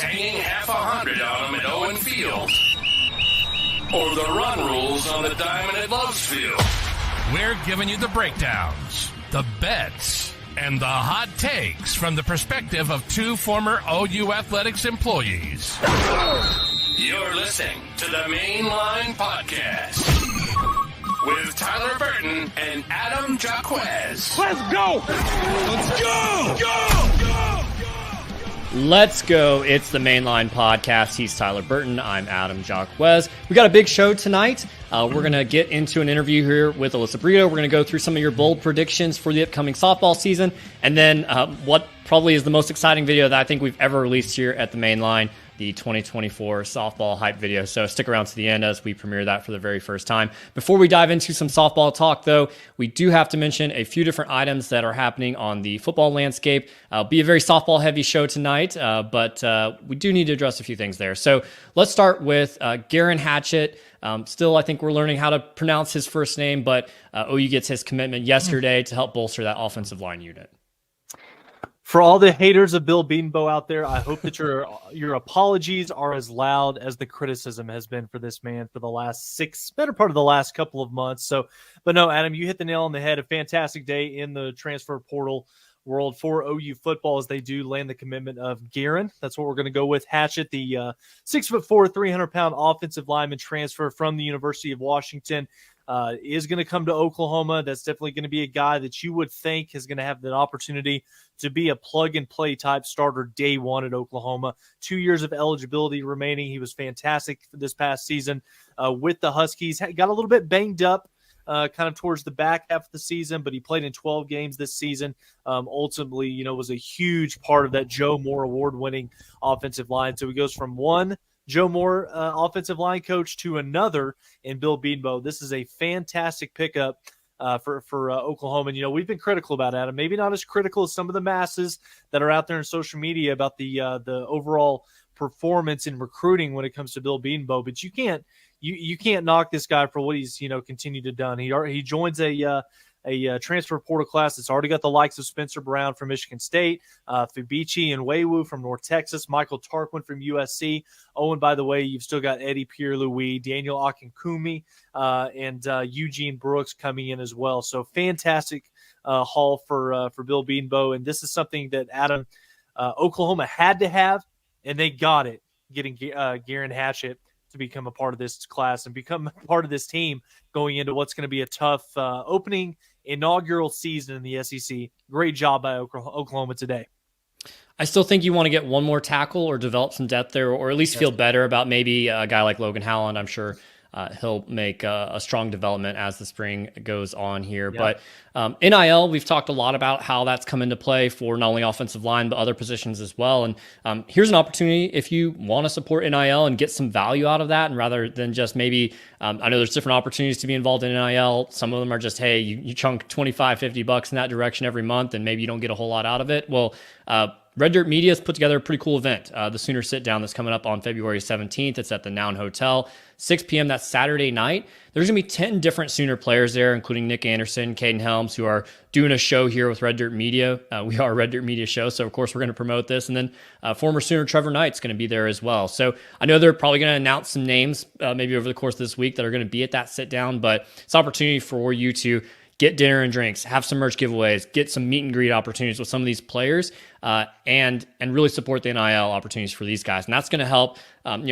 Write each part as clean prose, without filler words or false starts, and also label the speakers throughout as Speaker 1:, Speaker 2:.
Speaker 1: hanging half 100 on them at Owen Field, or the run rules on the diamond at Love's Field. We're giving you the breakdowns, the bets, and the hot takes from the perspective of two former OU Athletics employees. You're listening to the Mainline Podcast with Tyler Burton and Adam Jacquez.
Speaker 2: Let's go! Let's go! Go!
Speaker 3: Let's go. It's the Mainline Podcast. He's Tyler Burton. I'm Adam Jacquez. We got a big show tonight. We're going to get into an interview here with Alyssa Brito. We're going to go through some of your bold predictions for the upcoming softball season. And then what probably is the most exciting video that I think we've ever released here at the Mainline, the 2024 softball hype video. So stick around to the end as we premiere that for the very first time. Before we dive into some softball talk, though, we do have to mention a few different items that are happening on the football landscape. It'll be a very softball-heavy show tonight, but we do need to address a few things there. So let's start with Garen Hatchett. Still, I think we're learning how to pronounce his first name, but OU gets his commitment yesterday to help bolster that offensive line unit.
Speaker 4: For all the haters of Bill Beanbo out there, I hope that your apologies are as loud as the criticism has been for this man for the better part of the last couple of months. But no, Adam, you hit the nail on the head. A fantastic day in the transfer portal world for OU football as they do land the commitment of Garen. That's what we're going to go with. Hatchett, the 6'4", 300-pound offensive lineman transfer from the University of Washington. Is going to come to Oklahoma. That's definitely going to be a guy that you would think is going to have the opportunity to be a plug-and-play type starter day one at Oklahoma. 2 years of eligibility remaining. He was fantastic this past season with the Huskies. Got a little bit banged up kind of towards the back half of the season, but he played in 12 games this season. Ultimately, was a huge part of that Joe Moore award-winning offensive line. So he goes from one Joe Moore offensive line coach to another in Bill Beanbo. This is a fantastic pickup for Oklahoma. And, we've been critical about Adam. Maybe not as critical as some of the masses that are out there in social media about the overall performance in recruiting when it comes to Bill Beanbo. But you can't knock this guy for what he's continued to done. He joins a transfer portal class that's already got the likes of Spencer Brown from Michigan State, Fabici and Wewu from North Texas, Michael Tarquin from USC. Oh, and by the way, you've still got Eddie Pierre-Louis, Daniel Akinkumi, and Eugene Brooks coming in as well. So fantastic haul for Bill Beanbo. And this is something that Oklahoma had to have, and they got it, getting Garen Hatchett to become a part of this class and become a part of this team going into what's going to be a tough opening inaugural season in the SEC. Great job by Oklahoma today.
Speaker 3: I still think you want to get one more tackle or develop some depth there, or at least feel better about maybe a guy like Logan Howland. I'm sure he'll make a strong development as the spring goes on here. Yeah. But NIL, we've talked a lot about how that's come into play for not only offensive line, but other positions as well. And here's an opportunity if you want to support NIL and get some value out of that. And rather than just maybe, I know there's different opportunities to be involved in NIL. Some of them are just, hey, you chunk $25-50 in that direction every month, and maybe you don't get a whole lot out of it. Well, Red Dirt Media has put together a pretty cool event, the Sooner Sit Down, that's coming up on February 17th. It's at the Noun Hotel, 6 p.m. That's Saturday night. There's going to be 10 different Sooner players there, including Nick Anderson, Caden Helms, who are doing a show here with Red Dirt Media. We are a Red Dirt Media show, so of course we're going to promote this. And then former Sooner Trevor Knight's going to be there as well. So I know they're probably going to announce some names maybe over the course of this week that are going to be at that sit down, but it's an opportunity for you to get dinner and drinks, have some merch giveaways, get some meet and greet opportunities with some of these players, and really support the NIL opportunities for these guys. And that's going to help,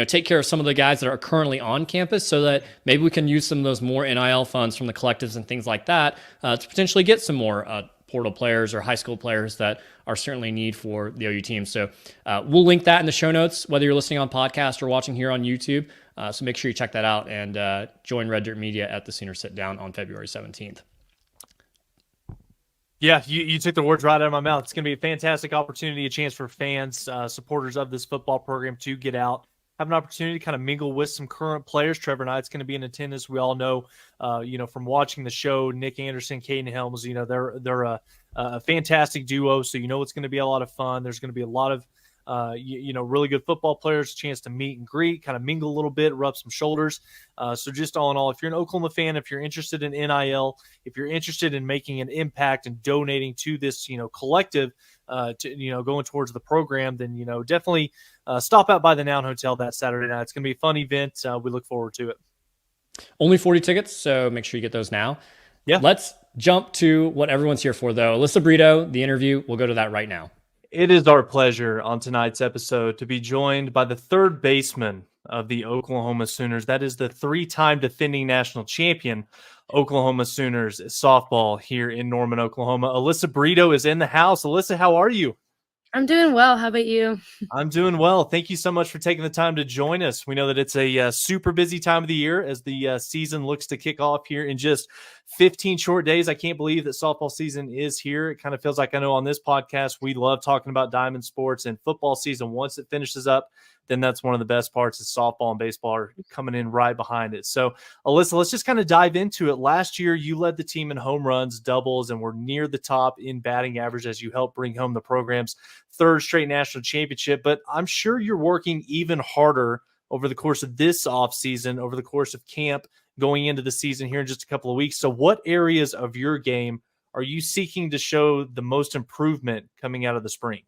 Speaker 3: take care of some of the guys that are currently on campus, so that maybe we can use some of those more NIL funds from the collectives and things like that to potentially get some more portal players or high school players that are certainly in need for the OU team. So we'll link that in the show notes, whether you're listening on podcast or watching here on YouTube. So make sure you check that out and join Red Dirt Media at the Sooner Sit Down on February 17th.
Speaker 4: Yeah, you took the words right out of my mouth. It's going to be a fantastic opportunity, a chance for fans, supporters of this football program to get out, have an opportunity to kind of mingle with some current players. Trevor Knight's going to be in attendance. We all know, from watching the show, Nick Anderson, Caden Helms, they're a fantastic duo. So, it's going to be a lot of fun. There's going to be a lot of, really good football players, a chance to meet and greet, kind of mingle a little bit, rub some shoulders. So just all in all, if you're an Oklahoma fan, if you're interested in NIL, if you're interested in making an impact and donating to this, collective going towards the program, then definitely stop out by the Noun Hotel that Saturday night. It's going to be a fun event. We look forward to it.
Speaker 3: Only 40 tickets, so make sure you get those now.
Speaker 4: Yeah.
Speaker 3: Let's jump to what everyone's here for, though. Alyssa Brito, the interview. We'll go to that right now.
Speaker 4: It is our pleasure on tonight's episode to be joined by the third baseman of the Oklahoma Sooners. That is the 3-time defending national champion Oklahoma Sooners softball here in Norman, Oklahoma. Alyssa Brito is in the house. Alyssa, how are you?
Speaker 5: I'm doing well. How about you?
Speaker 4: I'm doing well. Thank you so much for taking the time to join us. We know that it's a super busy time of the year as the season looks to kick off here in just 15 short days. I can't believe that softball season is here. It kind of feels like, I know on this podcast, we love talking about diamond sports, and football season, once it finishes up, then that's one of the best parts. Is softball and baseball are coming in right behind it. So, Alyssa, let's just kind of dive into it. Last year, you led the team in home runs, doubles, and were near the top in batting average as you helped bring home the program's third straight national championship. But I'm sure you're working even harder over the course of this offseason, over the course of camp, going into the season here in just a couple of weeks. So what areas of your game are you seeking to show the most improvement coming out of the spring?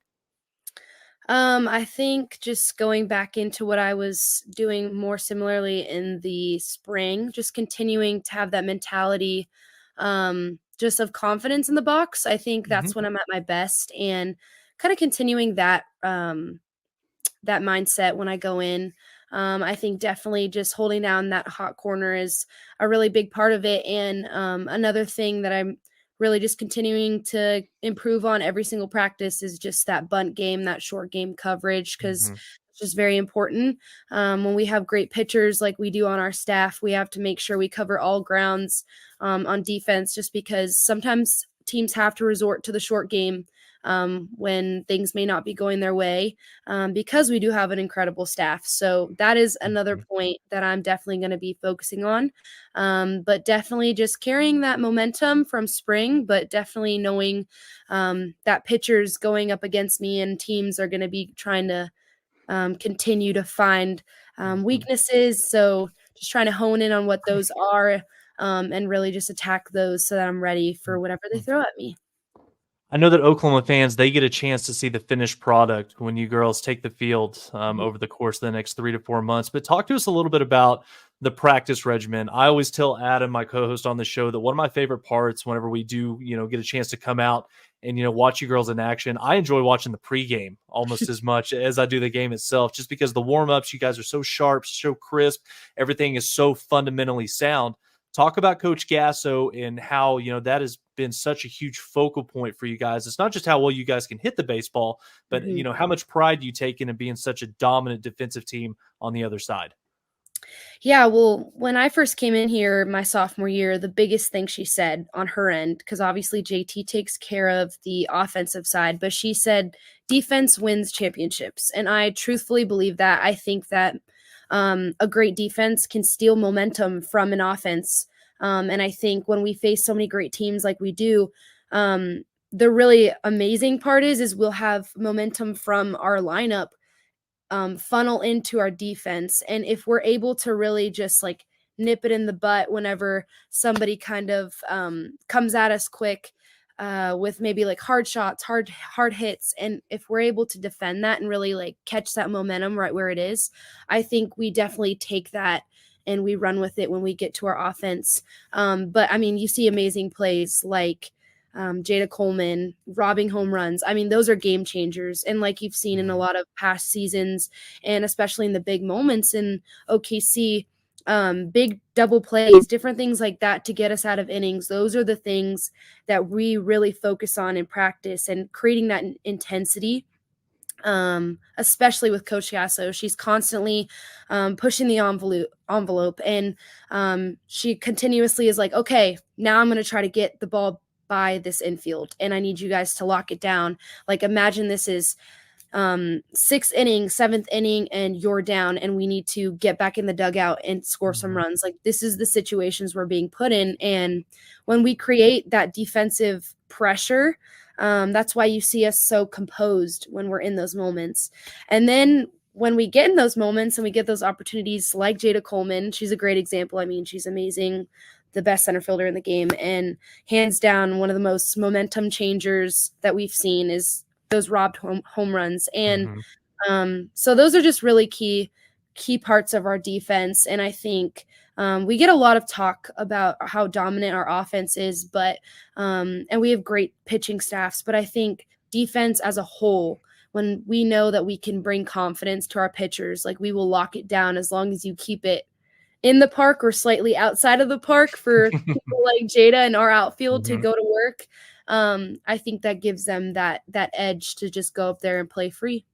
Speaker 5: I think just going back into what I was doing more similarly in the spring, just continuing to have that mentality just of confidence in the box. I think that's when I'm at my best, and kind of continuing that that mindset when I go in. I think definitely just holding down that hot corner is a really big part of it. And another thing that I'm really just continuing to improve on every single practice is just that bunt game, that short game coverage, because it's just very important. When we have great pitchers like we do on our staff, we have to make sure we cover all grounds on defense, just because sometimes teams have to resort to the short game when things may not be going their way, because we do have an incredible staff. So that is another point that I'm definitely going to be focusing on. But definitely just carrying that momentum from spring, but definitely knowing that pitchers going up against me and teams are going to be trying to continue to find weaknesses. So just trying to hone in on what those are and really just attack those so that I'm ready for whatever they throw at me.
Speaker 4: I know that Oklahoma fans, they get a chance to see the finished product when you girls take the field over the course of the next 3 to 4 months. But talk to us a little bit about the practice regimen. I always tell Adam, my co-host on the show, that one of my favorite parts whenever we do, get a chance to come out and, watch you girls in action, I enjoy watching the pregame almost as much as I do the game itself, just because the warm-ups, you guys are so sharp, so crisp. Everything is so fundamentally sound. Talk about Coach Gasso and how, that has been such a huge focal point for you guys. It's not just how well you guys can hit the baseball, but, how much pride you take in being such a dominant defensive team on the other side.
Speaker 5: Yeah, well, when I first came in here my sophomore year, the biggest thing she said on her end, because obviously JT takes care of the offensive side, but she said defense wins championships. And I truthfully believe that. I think that a great defense can steal momentum from an offense. And I think when we face so many great teams like we do, the really amazing part is we'll have momentum from our lineup funnel into our defense. And if we're able to really just like nip it in the butt whenever somebody kind of comes at us quick with maybe like hard shots, hard hits. And if we're able to defend that and really like catch that momentum right where it is, I think we definitely take that and we run with it when we get to our offense. But I mean, you see amazing plays like Jada Coleman robbing home runs. I mean, those are game changers. And like you've seen in a lot of past seasons, and especially in the big moments in OKC, big double plays, different things like that to get us out of innings. Those are the things that we really focus on in practice, and creating that intensity, especially with Coach Gasso. She's constantly pushing the envelope, and she continuously is like, okay, now I'm going to try to get the ball by this infield, and I need you guys to lock it down. Like, imagine this is 6th inning, 7th inning, and you're down, and we need to get back in the dugout and score some runs. Like, this is the situations we're being put in. And when we create that defensive pressure, that's why you see us so composed when we're in those moments. And then when we get in those moments and we get those opportunities like Jada Coleman, she's a great example. I mean, she's amazing, the best center fielder in the game, and hands down one of the most momentum changers that we've seen is those robbed home runs. And
Speaker 4: Mm-hmm.
Speaker 5: so those are just really key parts of our defense. And I think we get a lot of talk about how dominant our offense is, but and we have great pitching staffs. But I think defense as a whole, when we know that we can bring confidence to our pitchers, like we will lock it down as long as you keep it in the park or slightly outside of the park for people like Jada and our outfield to go to work. I think that gives them that edge to just go up there and play free.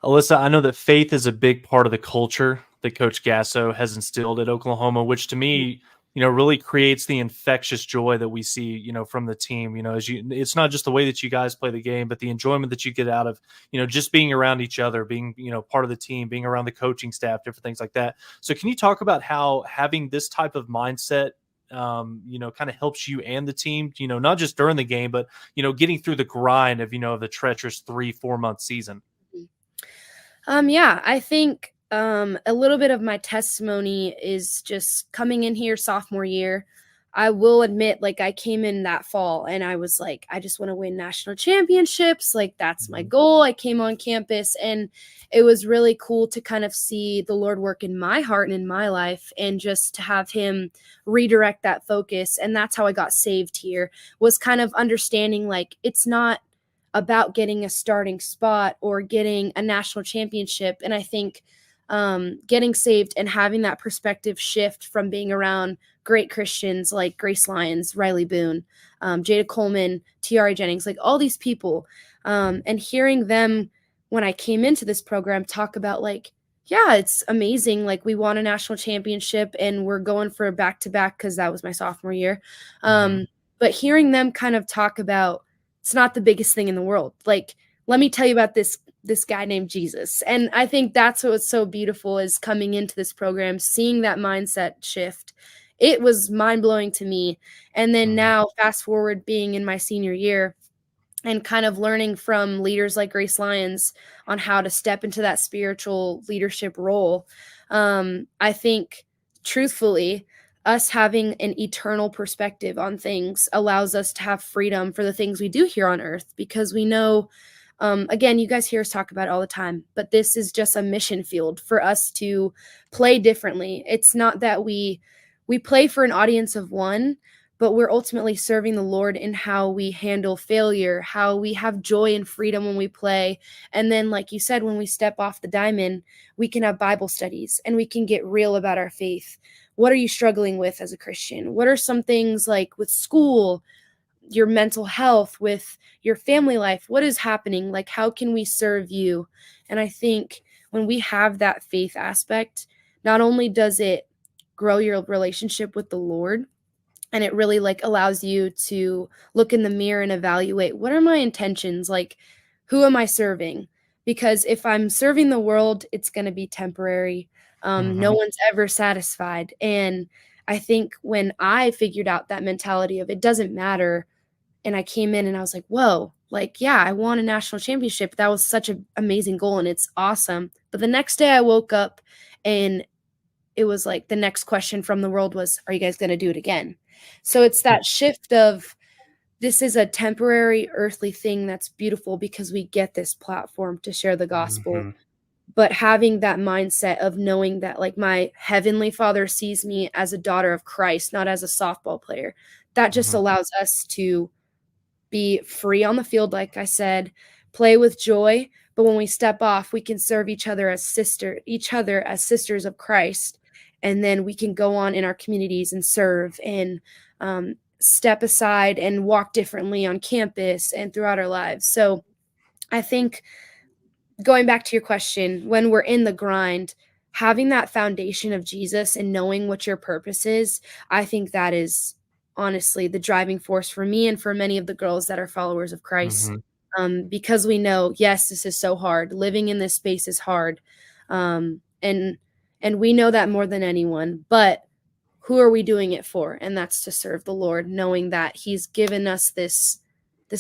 Speaker 4: Alyssa, I know that faith is a big part of the culture that Coach Gasso has instilled at Oklahoma, which to me, really creates the infectious joy that we see, from the team. It's not just the way that you guys play the game, but the enjoyment that you get out of, just being around each other, being, part of the team, being around the coaching staff, different things like that. So can you talk about how having this type of mindset, kind of helps you and the team, not just during the game, but, getting through the grind of, the treacherous 3-4 month season?
Speaker 5: Yeah, I think a little bit of my testimony is just coming in here sophomore year. I will admit, like, I came in that fall and I was like, I just want to win national championships. Like, that's my goal. I came on campus and it was really cool to kind of see the Lord work in my heart and in my life, and just to have him redirect that focus. And that's how I got saved here, was kind of understanding, like, it's not about getting a starting spot or getting a national championship. And I think getting saved and having that perspective shift from being around great Christians like Grace Lyons, Riley Boone, Jada Coleman, Tiare Jennings, like all these people, and hearing them when I came into this program talk about, like, yeah, it's amazing. Like, we won a national championship and we're going for a back-to-back because that was my sophomore year. But hearing them kind of talk about, it's not the biggest thing in the world. Like, let me tell you about this guy named Jesus. And I think that's what's so beautiful, is coming into this program, seeing that mindset shift. It was mind-blowing to me. And then now, fast forward, being in my senior year and kind of learning from leaders like Grace Lyons on how to step into that spiritual leadership role. I think, truthfully, us having an eternal perspective on things allows us to have freedom for the things we do here on earth, because we know, again, you guys hear us talk about it all the time, but this is just a mission field for us to play differently. It's not that we play for an audience of one, but we're ultimately serving the Lord in how we handle failure, how we have joy and freedom when we play. And then, like you said, when we step off the diamond, we can have Bible studies and we can get real about our faith. What are you struggling with as a Christian? What are some things, like with school, your mental health, with your family life? What is happening? Like, how can we serve you? And I think when we have that faith aspect, not only does it grow your relationship with the Lord, and it really, like, allows you to look in the mirror and evaluate, what are my intentions? Like, who am I serving? Because if I'm serving the world, it's going to be temporary. No one's ever satisfied. And I think when I figured out that mentality of it doesn't matter, and I came in and I was like, whoa, like, yeah, I won a national championship. That was such an amazing goal and it's awesome. But the next day I woke up and it was like the next question from the world was, are you guys going to do it again? So it's that shift of, this is a temporary earthly thing that's beautiful because we get this platform to share the gospel. But having that mindset of knowing that, like, my heavenly Father sees me as a daughter of Christ, not as a softball player, that just allows us to be free on the field, like I said, play with joy. But when we step off, we can serve each other as sisters of Christ. And then we can go on in our communities and serve and step aside and walk differently on campus and throughout our lives. So I think, going back to your question, when we're in the grind, having that foundation of Jesus and knowing what your purpose is, I think that is honestly the driving force for me and for many of the girls that are followers of Christ. Because we know, yes, this is so hard. Living in this space is hard. And we know that more than anyone, but who are we doing it for? And that's to serve the Lord, knowing that he's given us this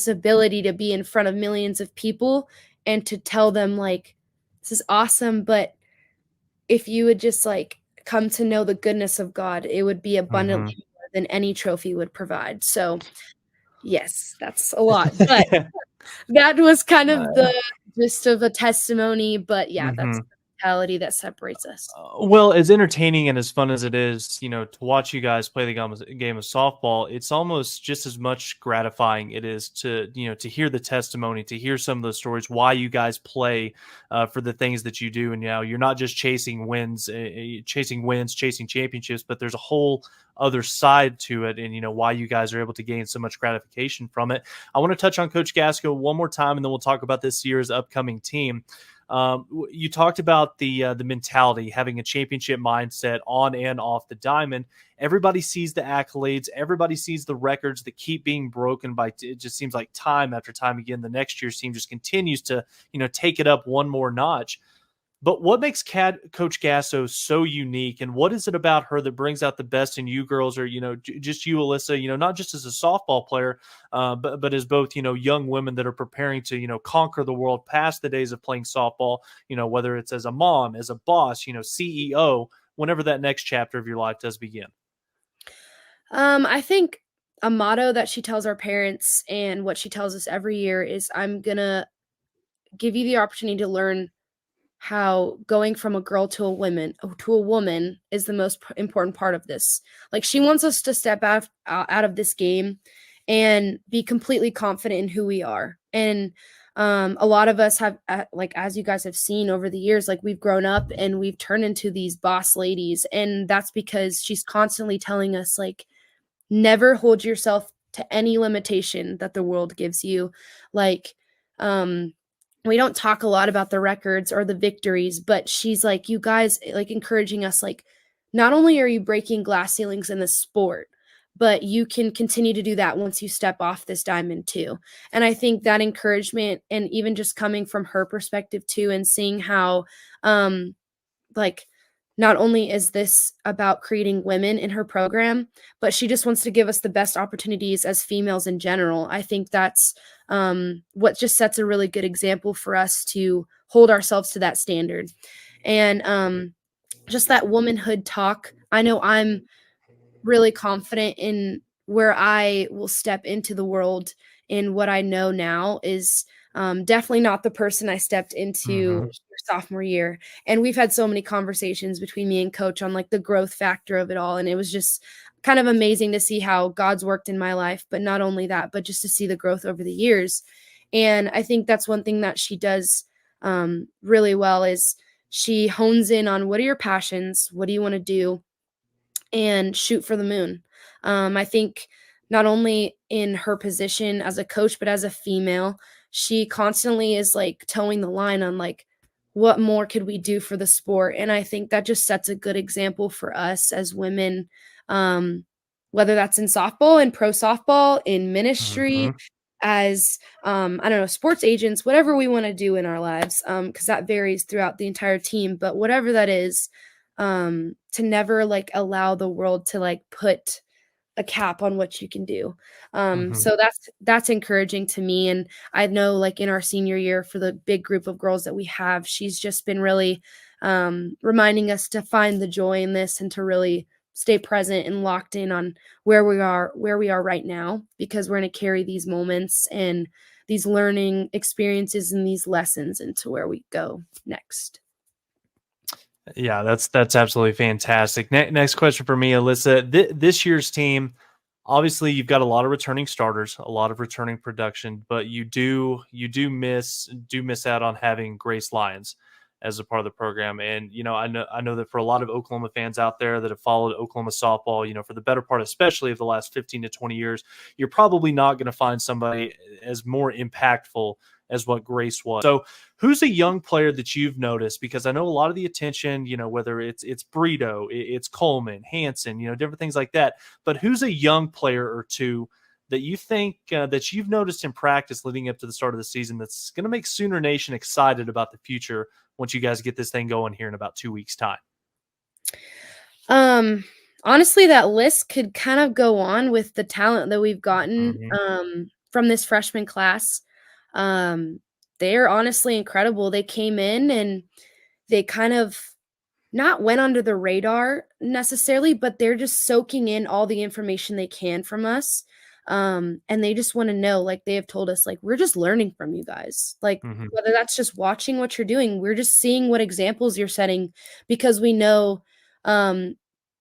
Speaker 5: ability to be in front of millions of people and to tell them, like, this is awesome, but if you would just, like, come to know the goodness of God, it would be abundantly more than any trophy would provide. So yes, that's a lot, but that was kind of the gist of a testimony, but yeah, that's
Speaker 4: Mhm.
Speaker 5: the mentality that separates us.
Speaker 4: Well, as entertaining and as fun as it is, to watch you guys play the game of softball, it's almost just as much gratifying it is to hear the testimony, to hear some of the stories, why you guys play for the things that you do. And you're not just chasing wins, chasing championships, but there's a whole other side to it, and why you guys are able to gain so much gratification from it. I want to touch on Coach Gasco one more time, and then we'll talk about this year's upcoming team. You talked about the mentality, having a championship mindset on and off the diamond. Everybody sees the accolades. Everybody sees the records that keep being broken by, it just seems like time after time again. The next year's team just continues to, take it up one more notch. But what makes Coach Gasso so unique, and what is it about her that brings out the best in you girls, or just you, Alyssa? Not just as a softball player, but as both young women that are preparing to conquer the world past the days of playing softball. Whether it's as a mom, as a boss, CEO, whenever that next chapter of your life does begin.
Speaker 5: I think a motto that she tells our parents and what she tells us every year is, "I'm gonna give you the opportunity to learn how going from a girl to a woman is the most important part of this." Like, she wants us to step out of this game and be completely confident in who we are. And a lot of us have, like, as you guys have seen over the years, like, we've grown up and we've turned into these boss ladies, and that's because she's constantly telling us, like, never hold yourself to any limitation that the world gives you. Like, we don't talk a lot about the records or the victories, but she's like, you guys, like, encouraging us, like, not only are you breaking glass ceilings in the sport, but you can continue to do that once you step off this diamond too. And I think that encouragement, and even just coming from her perspective too, and seeing how, like, not only is this about creating women in her program, but she just wants to give us the best opportunities as females in general. I think that's what just sets a really good example for us to hold ourselves to that standard. And just that womanhood talk. I know I'm really confident in where I will step into the world, and what I know now is definitely not the person I stepped into your sophomore year. And we've had so many conversations between me and Coach on, like, the growth factor of it all. And it was just kind of amazing to see how God's worked in my life, but not only that, but just to see the growth over the years. And I think that's one thing that she does really well, is she hones in on, what are your passions? What do you want to do? And shoot for the moon. I think not only in her position as a coach, but as a female, she constantly is, like, towing the line on, like, what more could we do for the sport? And I think that just sets a good example for us as women, whether that's in softball, in pro softball, in ministry, as I don't know, sports agents, whatever we want to do in our lives, because that varies throughout the entire team. But whatever that is, to never, like, allow the world to, like, put a cap on what you can do. So that's encouraging to me. And I know, like, in our senior year, for the big group of girls that we have, she's just been really reminding us to find the joy in this, and to really stay present and locked in on where we are right now, because we're going to carry these moments and these learning experiences and these lessons into where we go next.
Speaker 4: Yeah, that's absolutely fantastic. Next question for me, Alyssa. This year's team, obviously, you've got a lot of returning starters, a lot of returning production, but you do miss out on having Grace Lyons as a part of the program. And I know that for a lot of Oklahoma fans out there that have followed Oklahoma softball, for the better part, especially of the last 15 to 20 years, you're probably not going to find somebody as more impactful as what Grace was. So who's a young player that you've noticed? Because I know a lot of the attention, whether it's Brito, it's Coleman, Hansen, different things like that. But who's a young player or two that you think that you've noticed in practice leading up to the start of the season that's going to make Sooner Nation excited about the future once you guys get this thing going here in about 2 weeks' time?
Speaker 5: Honestly, that list could kind of go on with the talent that we've gotten from this freshman class. They're honestly incredible. They came in and they kind of not went under the radar necessarily, but they're just soaking in all the information they can from us. And they just want to know, like they have told us, like, we're just learning from you guys. Like, whether that's just watching what you're doing, we're just seeing what examples you're setting, because we know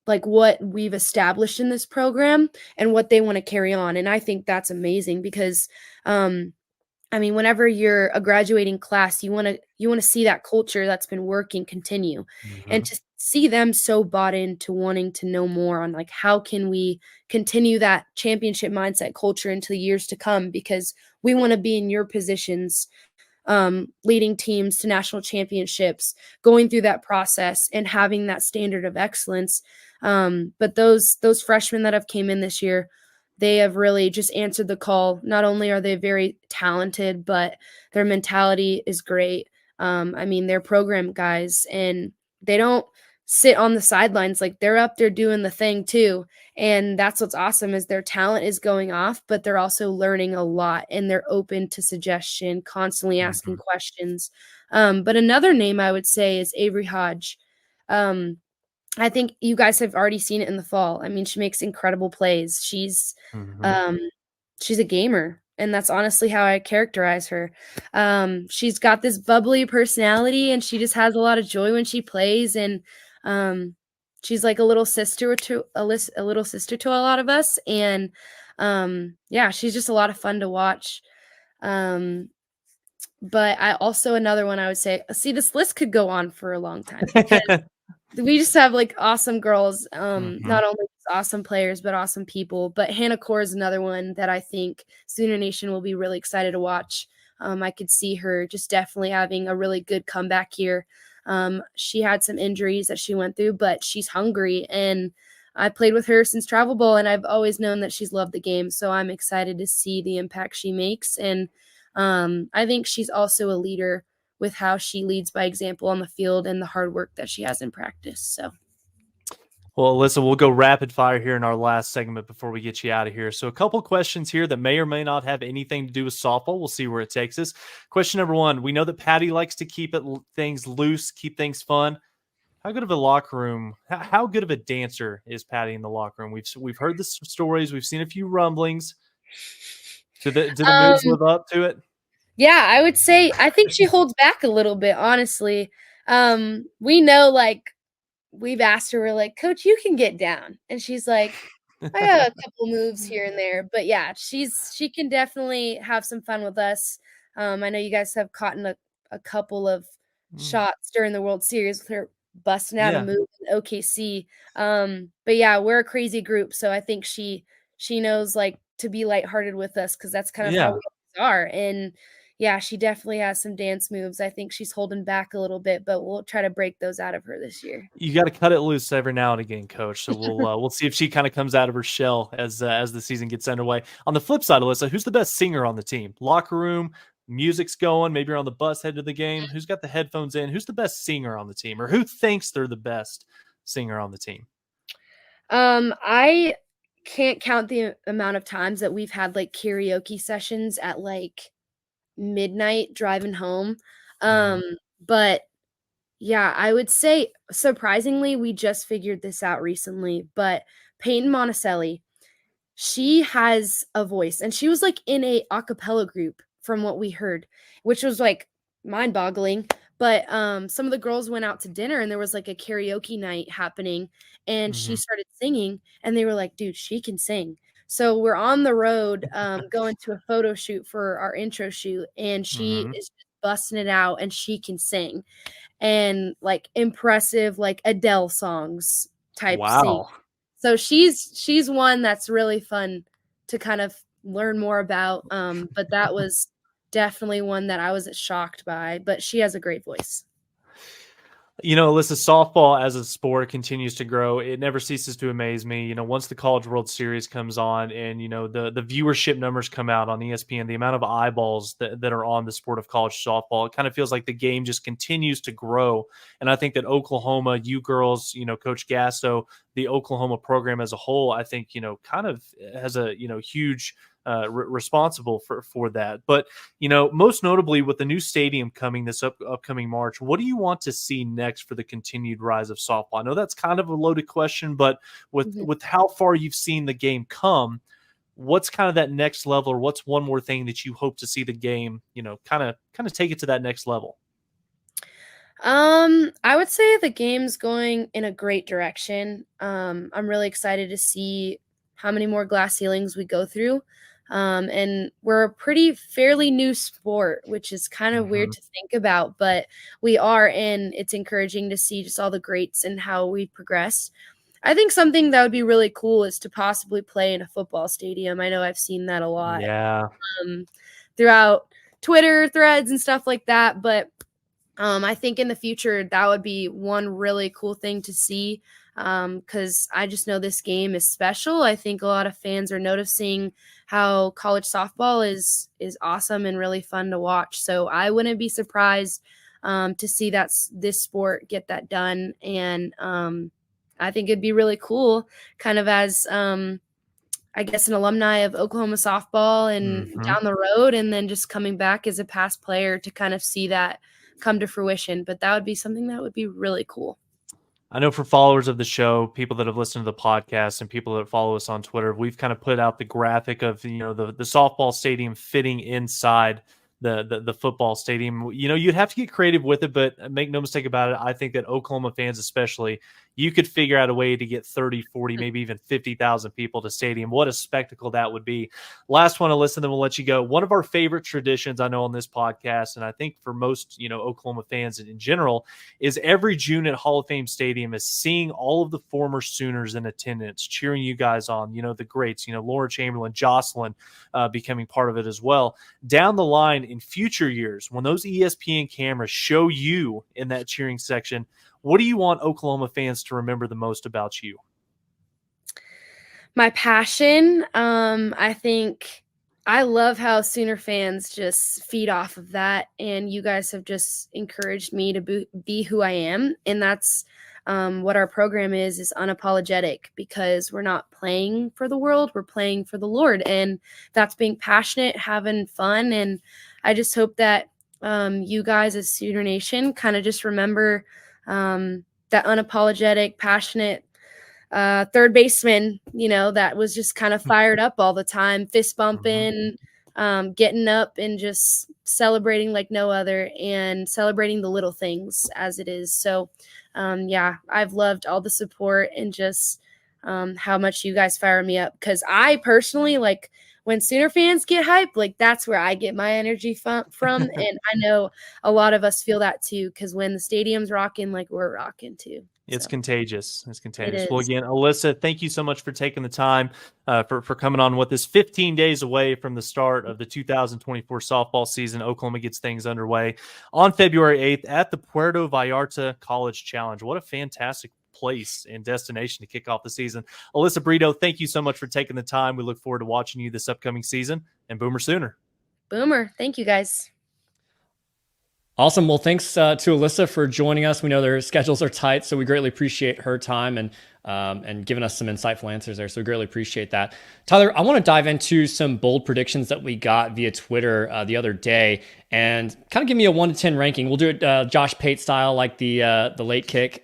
Speaker 5: like what we've established in this program and what they want to carry on. And I think that's amazing, because I mean, whenever you're a graduating class, you want to see that culture that's been working continue, and to see them so bought into wanting to know more on, like, how can we continue that championship mindset culture into the years to come, because we want to be in your positions, leading teams to national championships, going through that process and having that standard of excellence. But those freshmen that have came in this year, they have really just answered the call. Not only are they very talented, but their mentality is great. I mean, they're program guys, and they don't sit on the sidelines. Like, they're up there doing the thing too. And that's what's awesome, is their talent is going off, but they're also learning a lot, and they're open to suggestion, constantly asking questions. But another name I would say is Avery Hodge. I think you guys have already seen it in the fall. I mean, she makes incredible plays. She's a gamer, and that's honestly how I characterize her. She's got this bubbly personality, and she just has a lot of joy when she plays, and she's like a little sister to a little sister to a lot of us. And yeah, she's just a lot of fun to watch. But I also, another one I would say, see, this list could go on for a long time, because we just have like awesome girls, not only awesome players, but awesome people. But Hannah Core is another one that I think Sooner Nation will be really excited to watch. I could see her just definitely having a really good comeback here. She had some injuries that she went through, but she's hungry, and I played with her since travel ball, and I've always known that she's loved the game. So I'm excited to see the impact she makes. And I think she's also a leader with how she leads by example on the field and the hard work that she has in practice. So,
Speaker 4: well, Alyssa, we'll go rapid fire here in our last segment before we get you out of here. So a couple questions here that may or may not have anything to do with softball. We'll see where it takes us. Question number one, we know that Patty likes to keep things loose, keep things fun. How good of a locker room, how good of a dancer is Patty in the locker room? We've heard the stories. We've seen a few rumblings. Do the moves live up to it?
Speaker 5: Yeah, I would say I think she holds back a little bit, honestly. We know, like, we've asked her, we're like, Coach, you can get down. And she's like, I got a couple moves here and there. But yeah, she can definitely have some fun with us. I know you guys have caught in a couple of shots during the World Series with her busting out a move in OKC. But yeah, we're a crazy group. So I think she knows, like, to be lighthearted with us, because that's kind of how we are. And yeah, she definitely has some dance moves. I think she's holding back a little bit, but we'll try to break those out of her this year.
Speaker 4: You got to cut it loose every now and again, Coach. So we'll see if she kind of comes out of her shell as the season gets underway. On the flip side, Alyssa, who's the best singer on the team? Locker room, music's going. Maybe you're on the bus headed to the game. Who's got the headphones in? Who's the best singer on the team, or who thinks they're the best singer on the team?
Speaker 5: I can't count the amount of times that we've had like karaoke sessions at like midnight driving home. But yeah, I would say, surprisingly, we just figured this out recently, but Peyton Monticelli, she has a voice, and she was like in a acapella group from what we heard, which was like mind-boggling. But some of the girls went out to dinner, and there was like a karaoke night happening, and she started singing, and they were like, dude, she can sing. So we're on the road going to a photo shoot for our intro shoot, and she is just busting it out, and she can sing, and like impressive, like Adele songs type sing. So she's one that's really fun to kind of learn more about. But that was definitely one that I was shocked by, but she has a great voice.
Speaker 4: You know, Alyssa, softball as a sport continues to grow. It never ceases to amaze me. You know, once the College World Series comes on and, you know, the viewership numbers come out on ESPN, the amount of eyeballs that are on the sport of college softball, it kind of feels like the game just continues to grow. And I think that Oklahoma, you girls, you know, Coach Gasso, the Oklahoma program as a whole, I think, you know, kind of has a, you know, huge responsible for that. But, you know, most notably with the new stadium coming this upcoming March, what do you want to see next for the continued rise of softball? I know that's kind of a loaded question, but with how far you've seen the game come, what's kind of that next level, or what's one more thing that you hope to see the game, kind of take it to that next level?
Speaker 5: I would say the game's going in a great direction. I'm really excited to see how many more glass ceilings we go through. And we're a pretty fairly new sport, which is kind of weird to think about, but we are, and it's encouraging to see just all the greats and how we progressed. I think something that would be really cool is to possibly play in a football stadium. I know I've seen that a lot throughout Twitter threads and stuff like that, but I think in the future that would be one really cool thing to see, because I just know this game is special. I think a lot of fans are noticing how college softball is awesome and really fun to watch. So I wouldn't be surprised to see this sport get that done, and I think it'd be really cool, kind of as I guess an alumni of Oklahoma softball and down the road, and then just coming back as a past player to kind of see that come to fruition. But that would be something that would be really cool.
Speaker 4: I know for followers of the show, people that have listened to the podcast and people that follow us on Twitter, we've kind of put out the graphic of, the softball stadium fitting inside the football stadium. You'd have to get creative with it, but make no mistake about it, I think that Oklahoma fans especially, you could figure out a way to get 30, 40, maybe even 50,000 people to stadium. What a spectacle that would be. Last one to listen, then we'll let you go. One of our favorite traditions I know on this podcast, and I think for most, Oklahoma fans in general, is every June at Hall of Fame Stadium is seeing all of the former Sooners in attendance, cheering you guys on, the greats, Laura Chamberlain, Jocelyn becoming part of it as well. Down the line in future years, when those ESPN cameras show you in that cheering section, what do you want Oklahoma fans to remember the most about you?
Speaker 5: My passion. I think I love how Sooner fans just feed off of that, and you guys have just encouraged me to be who I am, and that's what our program is unapologetic, because we're not playing for the world, we're playing for the Lord, and that's being passionate, having fun. And I just hope that you guys as Sooner Nation kind of just remember that unapologetic, passionate third baseman, that was just kind of fired up all the time, fist bumping, getting up and just celebrating like no other, and celebrating the little things as it is. So, I've loved all the support and just how much you guys fire me up, because I personally, like, when Sooner fans get hyped, like, that's where I get my energy from. And I know a lot of us feel that too, because when the stadium's rocking, like, we're rocking too.
Speaker 4: It's contagious. It's contagious.
Speaker 5: It
Speaker 4: Well, again, Alyssa, thank you so much for taking the time for coming on with us. 15 days away from the start of the 2024 softball season, Oklahoma gets things underway on February 8th at the Puerto Vallarta College Challenge. What a fantastic place and destination to kick off the season. Alyssa Brito, thank you so much for taking the time. We look forward to watching you this upcoming season, and Boomer Sooner.
Speaker 5: Boomer. Thank you, guys.
Speaker 3: Awesome. Well, thanks to Alyssa for joining us. We know their schedules are tight, so we greatly appreciate her time and giving us some insightful answers there. So we greatly appreciate that. Tyler, I want to dive into some bold predictions that we got via Twitter the other day, and kind of give me a 1 to 10 ranking. We'll do it Josh Pate style, like the Late Kick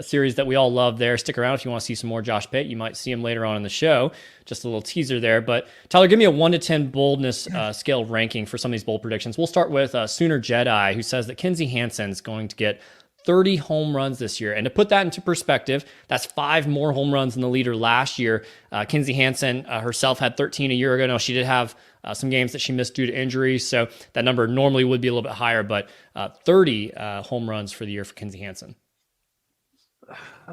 Speaker 3: series that we all love there. Stick around if you want to see some more Josh Pate. You might see him later on in the show. Just a little teaser there. But Tyler, give me a 1 to 10 boldness scale ranking for some of these bold predictions. We'll start with Sooner Jedi, who says that Kinsey Hansen's going to get 30 home runs this year. And to put that into perspective, that's 5 more home runs than the leader last year. Kinsey Hansen herself had 13 a year ago. No, she did have some games that she missed due to injury, so that number normally would be a little bit higher, but 30 home runs for the year for Kinsey Hansen.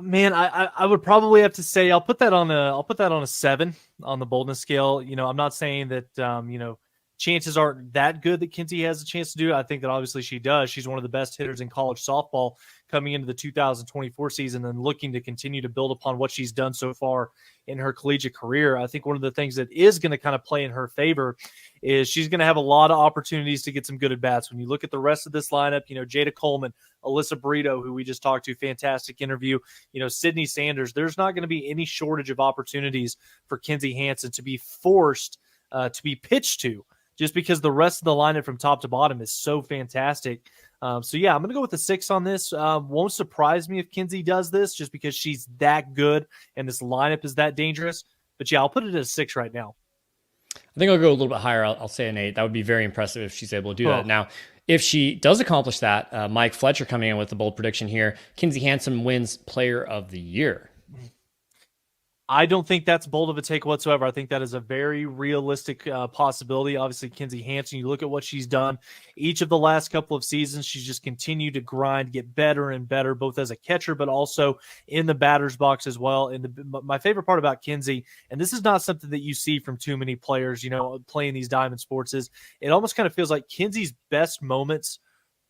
Speaker 4: Man, I would probably have to say I'll put that on a 7 on the boldness scale. I'm not saying that chances aren't that good that Kinsey has a chance to do it. I think that obviously she does. She's one of the best hitters in college softball coming into the 2024 season and looking to continue to build upon what she's done so far in her collegiate career. I think one of the things that is going to kind of play in her favor is she's going to have a lot of opportunities to get some good at-bats. When you look at the rest of this lineup, Jada Coleman, Alyssa Brito, who we just talked to, fantastic interview, Sydney Sanders, there's not going to be any shortage of opportunities for Kinsey Hansen to be forced to be pitched to, just because the rest of the lineup from top to bottom is so fantastic. I'm going to go with a 6 on this. Won't surprise me if Kinsey does this, just because she's that good and this lineup is that dangerous. But I'll put it at a 6 right now.
Speaker 3: I think I'll go a little bit higher. I'll say an 8. That would be very impressive if she's able to do that. Now, if she does accomplish that, Mike Fletcher coming in with a bold prediction here. Kinsey Hansen wins Player of the Year.
Speaker 4: I don't think that's bold of a take whatsoever. I think that is a very realistic possibility. Obviously, Kinsey Hansen, you look at what she's done each of the last couple of seasons. She's just continued to grind, get better and better, both as a catcher, but also in the batter's box as well. And my favorite part about Kinsey, and this is not something that you see from too many players, playing these diamond sports, is it almost kind of feels like Kinsey's best moments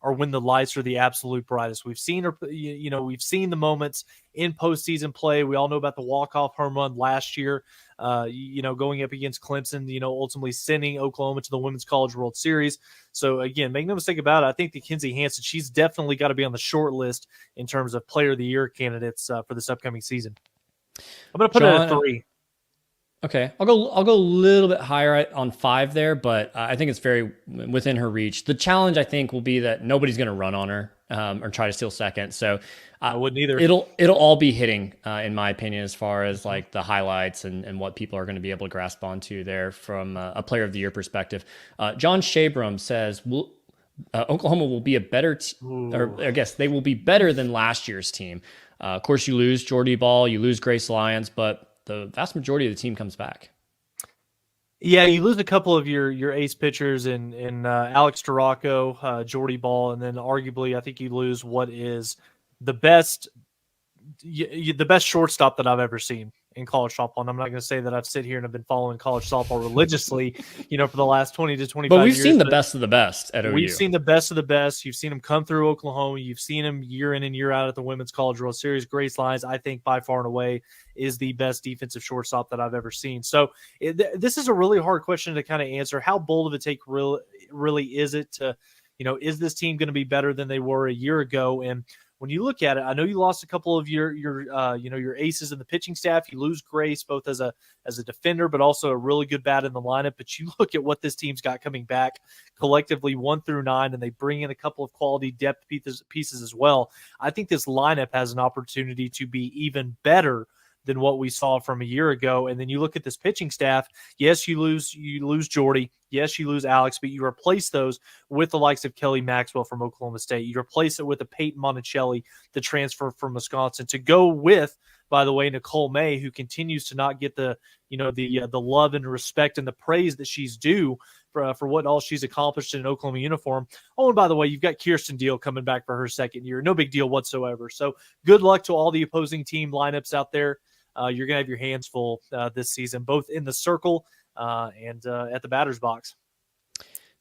Speaker 4: are when the lights are the absolute brightest. We've seen her, we've seen the moments in postseason play. We all know about the walk-off home run last year, going up against Clemson, ultimately sending Oklahoma to the Women's College World Series. So again, make no mistake about it, I think that Kinsey Hansen, she's definitely got to be on the short list in terms of Player of the Year candidates for this upcoming season. I'm going to put it at 3.
Speaker 3: Okay, I'll go a little bit higher on 5 there, but I think it's very within her reach. The challenge, I think, will be that nobody's going to run on her or try to steal second. So
Speaker 4: I wouldn't either.
Speaker 3: It'll all be hitting, in my opinion, as far as like the highlights and what people are going to be able to grasp onto there from a Player of the Year perspective. John Shabram says, Oklahoma will be a better, or I guess they will be better than last year's team. Of course, you lose Jordy Ball, you lose Grace Lyons, but the vast majority of the team comes back.
Speaker 4: Yeah, you lose a couple of your ace pitchers in Alex Duraco, Jordy Ball, and then arguably I think you lose what is the best shortstop that I've ever seen in college softball. And I'm not going to say that I've sit here and have been following college softball religiously, for the last 20 to 25 years.
Speaker 3: But we've seen the best of the best at OU.
Speaker 4: We've seen the best of the best. You've seen them come through Oklahoma. You've seen them year in and year out at the Women's College World Series. Grace Lyons, I think, by far and away, is the best defensive shortstop that I've ever seen. So this is a really hard question to kind of answer. How bold of a take really is it to, is this team going to be better than they were a year ago? And when you look at it, I know you lost a couple of your aces in the pitching staff. You lose Grace both as a defender, but also a really good bat in the lineup. But you look at what this team's got coming back collectively 1 through 9, and they bring in a couple of quality depth pieces as well. I think this lineup has an opportunity to be even better than what we saw from a year ago. And then you look at this pitching staff. Yes, you lose Jordy. Yes, you lose Alex, but you replace those with the likes of Kelly Maxwell from Oklahoma State. You replace it with a Peyton Monticelli, the transfer from Wisconsin, to go with, by the way, Nicole May, who continues to not get the love and respect and the praise that she's due for what all she's accomplished in an Oklahoma uniform. Oh, and by the way, you've got Kirsten Deal coming back for her second year. No big deal whatsoever. So good luck to all the opposing team lineups out there. You're going to have your hands full this season, both in the circle and at the batter's box.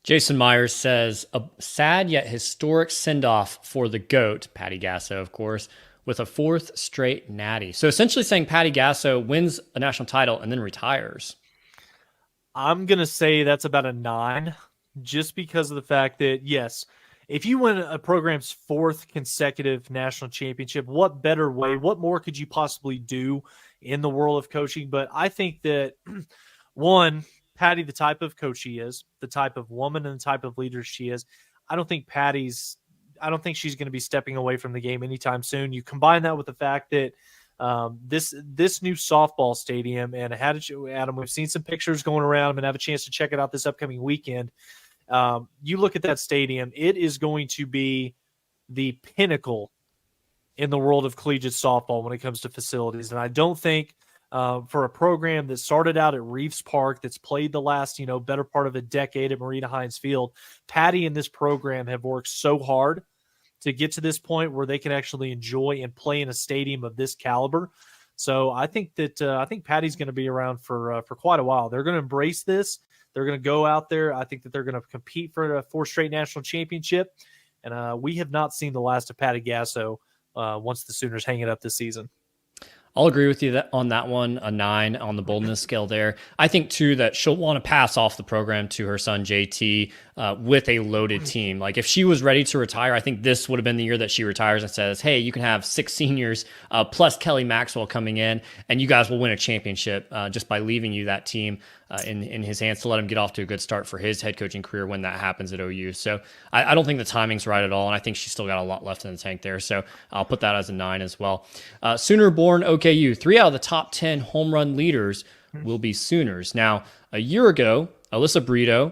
Speaker 3: Jason Myers says, a sad yet historic send-off for the GOAT, Patty Gasso, of course, with a 4th straight natty. So essentially saying Patty Gasso wins a national title and then retires.
Speaker 4: I'm going to say that's about a 9, just because of the fact that, yes, if you win a program's 4th consecutive national championship, what better way, what more could you possibly do in the world of coaching? But I think that, one, Patty, the type of coach she is, the type of woman and the type of leader she is, I don't think she's going to be stepping away from the game anytime soon. You combine that with the fact that this new softball stadium, and Adam, we've seen some pictures going around. I'm going to have a chance to check it out this upcoming weekend. You look at that stadium, it is going to be the pinnacle in the world of collegiate softball when it comes to facilities. And I don't think for a program that started out at Reeves Park, that's played the last, better part of a decade at Marina Hines Field, Patty and this program have worked so hard to get to this point where they can actually enjoy and play in a stadium of this caliber. So I think that Patty's going to be around for quite a while. They're going to embrace this. They're going to go out there. I think that they're going to compete for a 4th straight national championship. And we have not seen the last of Patty Gasso once the Sooners hang it up this season.
Speaker 3: I'll agree with you on that one, a 9 on the boldness scale there. I think, too, that she'll want to pass off the program to her son, JT, with a loaded team. Like, if she was ready to retire, I think this would have been the year that she retires and says, hey, you can have 6 seniors plus Kelly Maxwell coming in, and you guys will win a championship just by leaving you that team in his hands to let him get off to a good start for his head coaching career when that happens at OU. So I don't think the timing's right at all, and I think she's still got a lot left in the tank there. So I'll put that as a 9 as well. Sooner-born OKU, 3 out of the top 10 home run leaders will be Sooners. Now, A year ago, Alyssa Brito,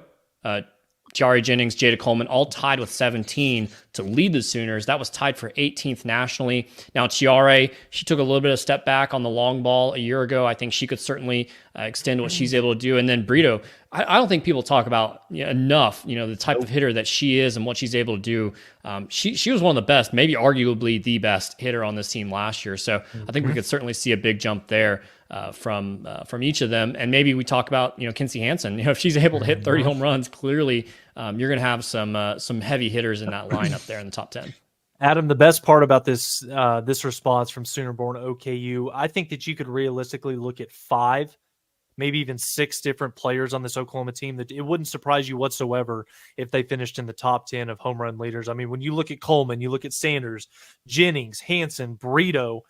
Speaker 3: Jari Jennings, Jada Coleman, all tied with 17 to lead the Sooners. That was tied for 18th nationally. Now, Chiare, she took a little bit of step back on the long ball a year ago. I think she could certainly extend what she's able to do. And then Brito, I don't think people talk about enough, the type of hitter that she is and what she's able to do. She was one of the best, maybe arguably the best hitter on this team last year. So I think we could certainly see a big jump there from each of them. And maybe we talk about, Kinsey Hansen, if she's able to hit 30 home runs, clearly you're going to have some heavy hitters in that lineup there in the top 10.
Speaker 4: Adam, the best part about this response from Sooner-born OKU, I think that you could realistically look at 5, maybe even 6 different players on this Oklahoma team that it wouldn't surprise you whatsoever if they finished in the top 10 of home run leaders. I mean, when you look at Coleman, you look at Sanders, Jennings, Hansen, Brito.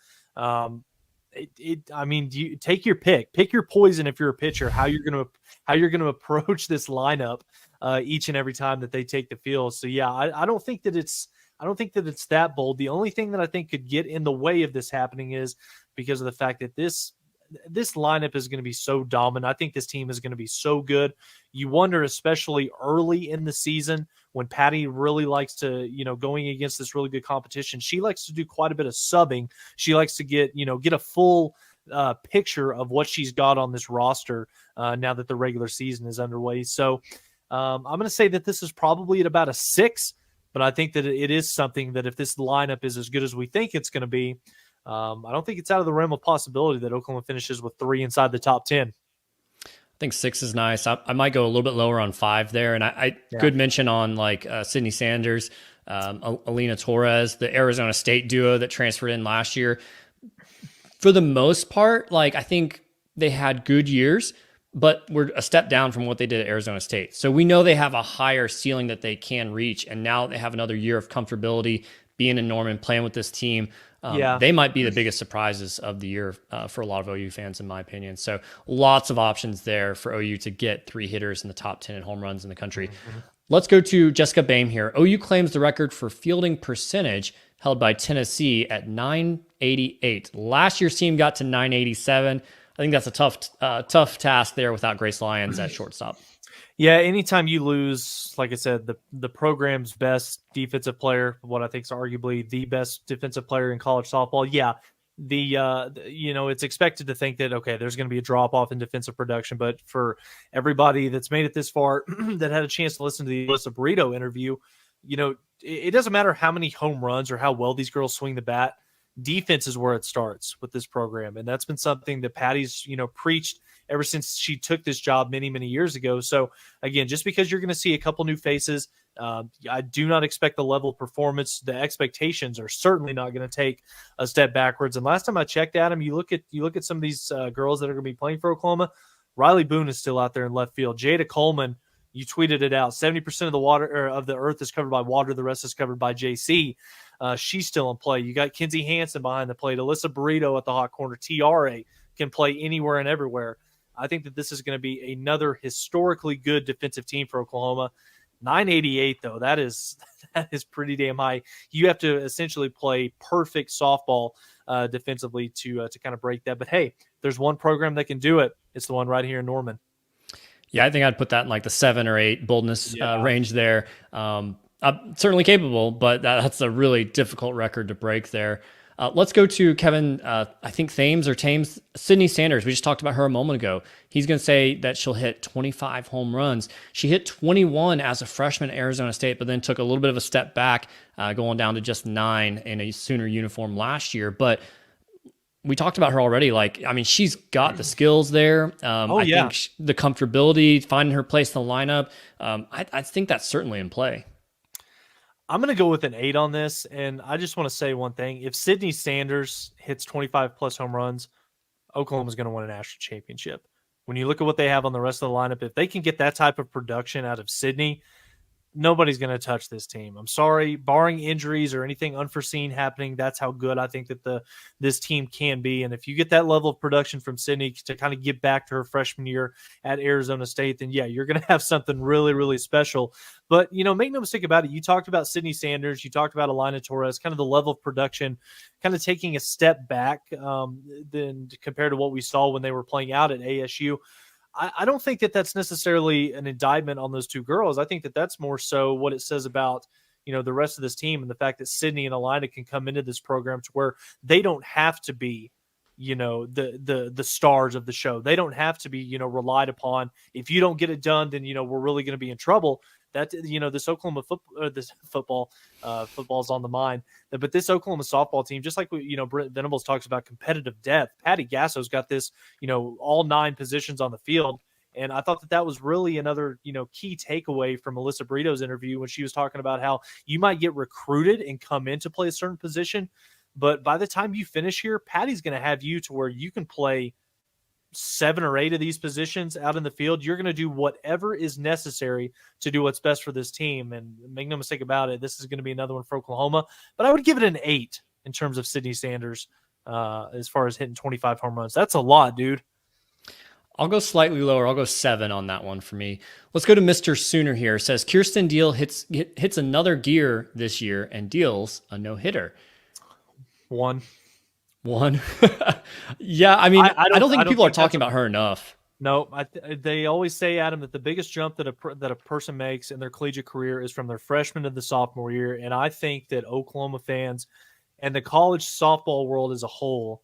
Speaker 4: You take your pick your poison. If you're a pitcher, how you're going to approach this lineup each and every time that they take the field. So yeah, I don't think that it's that bold. The only thing that I think could get in the way of this happening is because of the fact that this lineup is going to be so dominant. I think this team is going to be so good. You wonder, especially early in the season, when Patty really likes to, going against this really good competition, she likes to do quite a bit of subbing. She likes to get a full picture of what she's got on this roster now that the regular season is underway. So I'm going to say that this is probably at about a 6, but I think that it is something that if this lineup is as good as we think it's going to be, I don't think it's out of the realm of possibility that Oklahoma finishes with 3 inside the top 10.
Speaker 3: I think 6 is nice. I might go a little bit lower on 5 there. And I could mention on Sydney Sanders, Alina Torres, the Arizona State duo that transferred in last year. For the most part, I think they had good years, but we're a step down from what they did at Arizona State. So we know they have a higher ceiling that they can reach. And now they have another year of comfortability being in Norman, playing with this team. They might be the biggest surprises of the year for a lot of OU fans, in my opinion. So lots of options there for OU to get 3 hitters in the top 10 in home runs in the country. Let's go to Jessica Boehm here. OU claims the record for fielding percentage held by Tennessee at 988. Last year's team got to 987. I think that's a tough task there without Grace Lyons at shortstop.
Speaker 4: Yeah, anytime you lose, like I said, the program's best defensive player, what I think is arguably the best defensive player in college softball, it's expected to think that, okay, there's going to be a drop-off in defensive production. But for everybody that's made it this far that had a chance to listen to the Alyssa Brito interview, it doesn't matter how many home runs or how well these girls swing the bat. Defense is where it starts with this program. And that's been something that Patty's, preached ever since she took this job many, many years ago. So again, just because you're going to see a couple new faces, I do not expect the level of performance. The expectations are certainly not going to take a step backwards. And last time I checked, Adam, you look at some of these girls that are going to be playing for Oklahoma. Riley Boone is still out there in left field. Jada Coleman, you tweeted it out. 70% of the water or of the earth is covered by water. The rest is covered by JC. She's still in play. You got Kinsey Hansen behind the plate. Alyssa Brito at the hot corner. TRA can play anywhere and everywhere. I think that this is going to be another historically good defensive team for Oklahoma. 988, though, that is pretty damn high. You have to essentially play perfect softball defensively to kind of break that. But hey, there's one program that can do it. It's the one right here in Norman.
Speaker 3: Yeah, I think I'd put that in the 7 or 8 boldness range there. Certainly capable, but that's a really difficult record to break there. Let's go to Kevin, I think Thames or Tames, Sydney Sanders. We just talked about her a moment ago. He's going to say that she'll hit 25 home runs. She hit 21 as a freshman at Arizona State, but then took a little bit of a step back, going down to just 9 in a Sooner uniform last year. But we talked about her already. She's got the skills there. I think the comfortability, finding her place in the lineup, I think that's certainly in play.
Speaker 4: I'm going to go with an 8 on this, and I just want to say one thing. If Sydney Sanders hits 25-plus home runs, Oklahoma's going to win a national championship. When you look at what they have on the rest of the lineup, if they can get that type of production out of Sydney, nobody's going to touch this team. I'm sorry, barring injuries or anything unforeseen happening, that's how good I think that this team can be. And if you get that level of production from Sydney to kind of get back to her freshman year at Arizona State, then yeah, you're going to have something really, really special. But, make no mistake about it. You talked about Sydney Sanders. You talked about Alina Torres, kind of the level of production, kind of taking a step back than compared to what we saw when they were playing out at ASU. I don't think that that's necessarily an indictment on those two girls. I think that that's more so what it says about, the rest of this team and the fact that Sydney and Alina can come into this program to where they don't have to be, the stars of the show. They don't have to be, relied upon. If you don't get it done, then, we're really going to be in trouble. That, this Oklahoma football's on the mind. But this Oklahoma softball team, just like, Brent Venables talks about competitive depth, Patty Gasso's got this, all 9 positions on the field. And I thought that was really another, key takeaway from Alyssa Brito's interview when she was talking about how you might get recruited and come in to play a certain position. But by the time you finish here, Patty's going to have you to where you can play 7 or 8 of these positions out in the field. You're going to do whatever is necessary to do what's best for this team. And make no mistake about it, this is going to be another one for Oklahoma. But I would give it an 8 in terms of Sydney Sanders as far as hitting 25 home runs. That's a lot, dude.
Speaker 3: I'll go slightly lower. I'll go 7 on that one for me. Let's go to Mr. Sooner here. It says Kirsten Deal hits another gear this year and deals a no-hitter.
Speaker 4: 1.
Speaker 3: Yeah, I mean, I don't think people are talking about her enough.
Speaker 4: No, they always say, Adam, that the biggest jump that a person makes in their collegiate career is from their freshman to the sophomore year. And I think that Oklahoma fans and the college softball world as a whole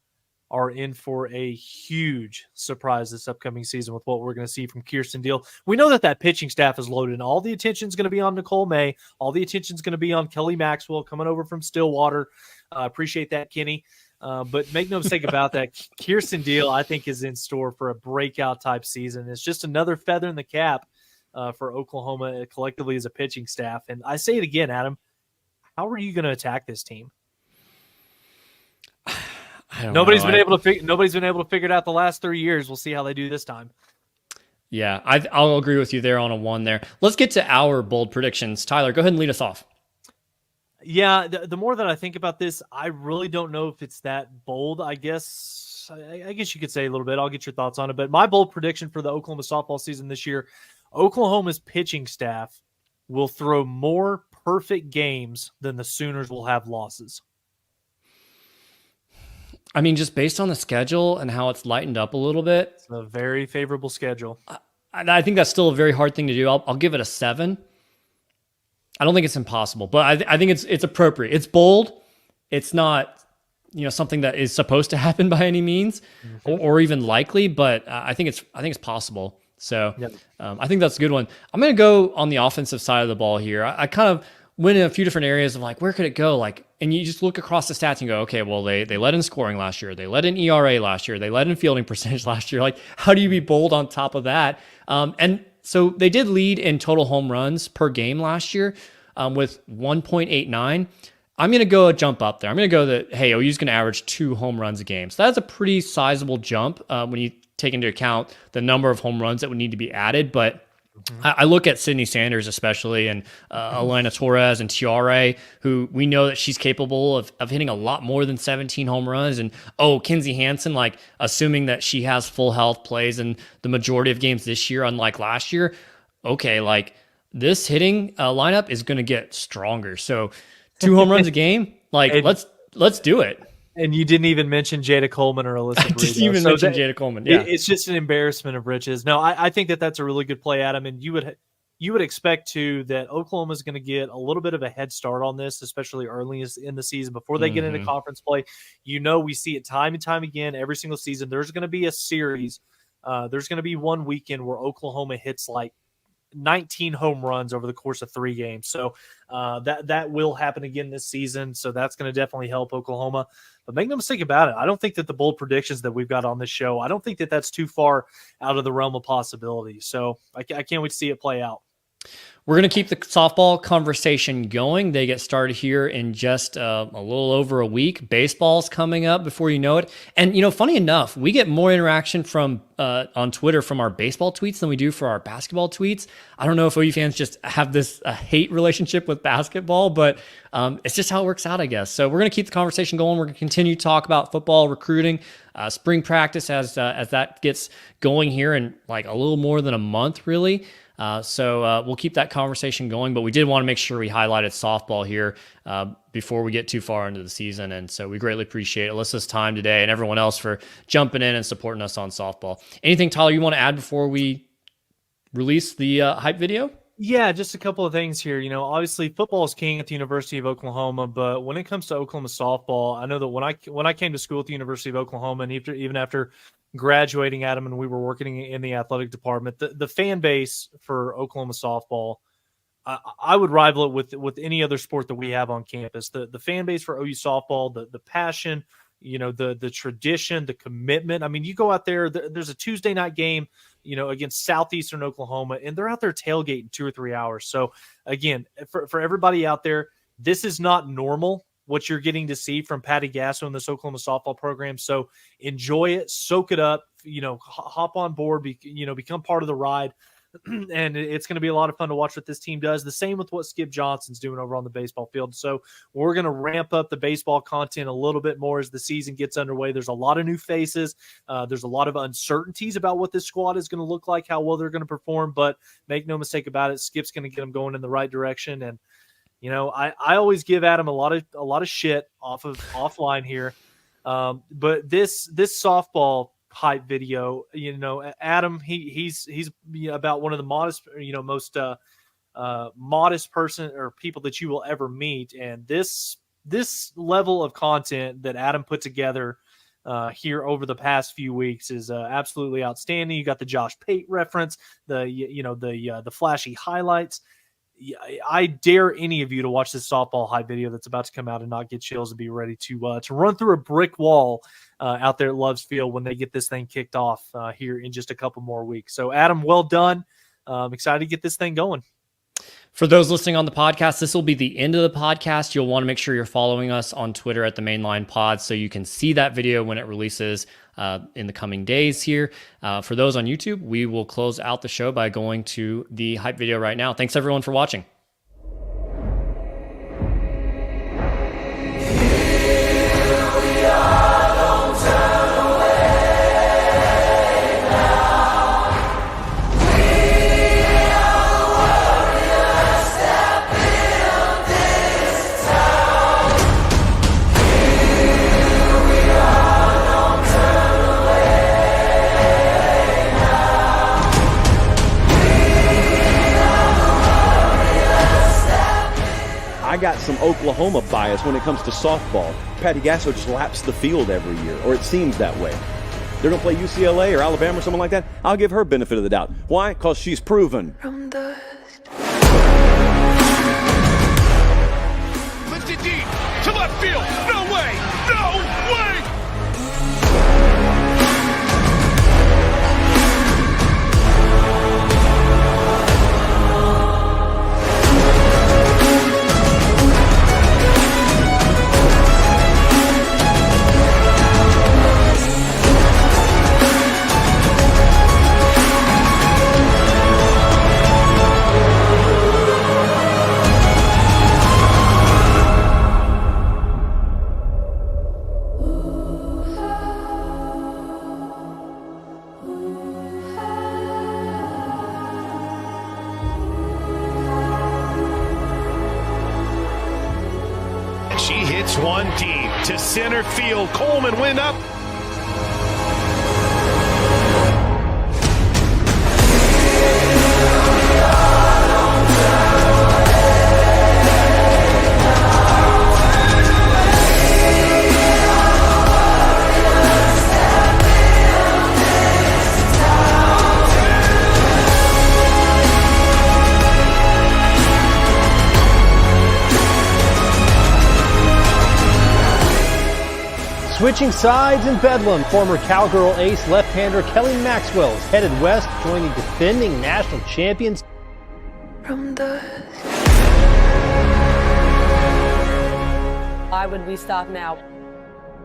Speaker 4: are in for a huge surprise this upcoming season with what we're going to see from Kirsten Deal. We know that pitching staff is loaded, and all the attention is going to be on Nicole May. All the attention is going to be on Kelly Maxwell coming over from Stillwater. Appreciate that, Kenny. But make no mistake about that, Kirsten Deal, I think, is in store for a breakout type season. It's just another feather in the cap for Oklahoma collectively as a pitching staff. And I say it again, Adam, how are you going to attack this team? Nobody's been able to figure it out the last 3 years. We'll see how they do this time.
Speaker 3: Yeah, I'll agree with you there on a 1 there. Let's get to our bold predictions. Tyler, go ahead and lead us off.
Speaker 4: Yeah, the more that I think about this, I really don't know if it's that bold. I guess you could say a little bit. I'll get your thoughts on it. But my bold prediction for the Oklahoma softball season this year, Oklahoma's pitching staff will throw more perfect games than the Sooners will have losses.
Speaker 3: I mean, just based on the schedule and how it's lightened up a little bit.
Speaker 4: It's a very favorable schedule.
Speaker 3: I think that's still a very hard thing to do. I'll give it a 7. I don't think it's impossible, but I think it's appropriate. It's bold. It's not, something that is supposed to happen by any means, or even likely. But I think it's possible. So yep. I think that's a good one. I'm going to go on the offensive side of the ball here. I kind of went in a few different areas of like, where could it go? And you just look across the stats and go, okay, well, they led in scoring last year. They led in ERA last year. They led in fielding percentage last year. Like, how do you be bold on top of that? And so they did lead in total home runs per game last year with 1.89. I'm going to go a jump up there. I'm going to go that, hey, OU's going to average 2 home runs a game. So that's a pretty sizable jump when you take into account the number of home runs that would need to be added. But I look at Sydney Sanders especially, and Elena Torres and Tiare, who we know that she's capable of hitting a lot more than 17 home runs. And Kinsey Hansen, like assuming that she has full health, plays in the majority of games this year, unlike last year. Okay, like this hitting lineup is going to get stronger. So 2 home runs a game, like let's do it.
Speaker 4: And you didn't even mention Jada Coleman or Alyssa Brito.
Speaker 3: Didn't even mention Jada Coleman. Yeah,
Speaker 4: it's just an embarrassment of riches. No, I think that's a really good play, Adam. And you would expect that Oklahoma is going to get a little bit of a head start on this, especially early in the season before they get into conference play. We see it time and time again every single season. There's going to be a series. There's going to be one weekend where Oklahoma hits like 19 home runs over the course of 3 games. So that will happen again this season. So that's going to definitely help Oklahoma. But make no mistake about it, I don't think that the bold predictions that we've got on this show, I don't think that that's too far out of the realm of possibility. So I can't wait to see it play out.
Speaker 3: We're going to keep the softball conversation going. They get started here in just a little over a week. Baseball's coming up before you know it. And, funny enough, we get more interaction from on Twitter from our baseball tweets than we do for our basketball tweets. I don't know if OU fans just have this hate relationship with basketball, but it's just how it works out, I guess. So we're going to keep the conversation going. We're going to continue to talk about football, recruiting, spring practice as that gets going here in like a little more than a month, really. So we'll keep that conversation going, but we did want to make sure we highlighted softball here before we get too far into the season. And so we greatly appreciate Alyssa's time today and everyone else for jumping in and supporting us on softball. Anything, Tyler, you want to add before we release the hype video?
Speaker 4: Yeah, just a couple of things here. Obviously football is king at the University of Oklahoma, but when it comes to Oklahoma softball, I know that when I came to school at the University of Oklahoma, and even after graduating, Adam, and we were working in the athletic department, the fan base for Oklahoma softball, I would rival it with any other sport that we have on campus. The fan base for OU softball, the passion, the tradition, the commitment. I mean, you go out there, there's a Tuesday night game, against Southeastern Oklahoma, and they're out there tailgating 2 or 3 hours. So again, for everybody out there, this is not normal what you're getting to see from Patty Gasso in this Oklahoma softball program. So enjoy it, soak it up, hop on board, become part of the ride. And it's going to be a lot of fun to watch what this team does. The same with what Skip Johnson's doing over on the baseball field. So we're going to ramp up the baseball content a little bit more as the season gets underway. There's a lot of new faces. There's a lot of uncertainties about what this squad is going to look like, how well they're going to perform. But make no mistake about it, Skip's going to get them going in the right direction. And I always give Adam a lot of shit offline here. But this softball hype video, Adam, he's about one of the modest, most modest person or people that you will ever meet. And this level of content that Adam put together here over the past few weeks is absolutely outstanding. You got the Josh Pate reference, the flashy highlights. I dare any of you to watch this softball hype video that's about to come out and not get chills and be ready to run through a brick wall out there at Loves Field when they get this thing kicked off here in just a couple more weeks. So, Adam, well done. I'm excited to get this thing going.
Speaker 3: For those listening on the podcast, this will be the end of the podcast. You'll want to make sure you're following us on Twitter at the Mainline Pod so you can see that video when it releases in the coming days here. For those on YouTube, we will close out the show by going to the hype video right now. Thanks everyone for watching.
Speaker 6: I got some Oklahoma bias when it comes to softball. Patty Gasso just laps the field every year, or it seems that way. They're going to play UCLA or Alabama or someone like that. I'll give her benefit of the doubt. Why? Because she's proven.
Speaker 2: Lift it deep to left field. No way! No way! She hits one deep to center field. Coleman went up.
Speaker 7: Switching sides in Bedlam, former Cowgirl ace left-hander Kelly Maxwell is headed west, joining defending national champions.
Speaker 8: Why would we stop now?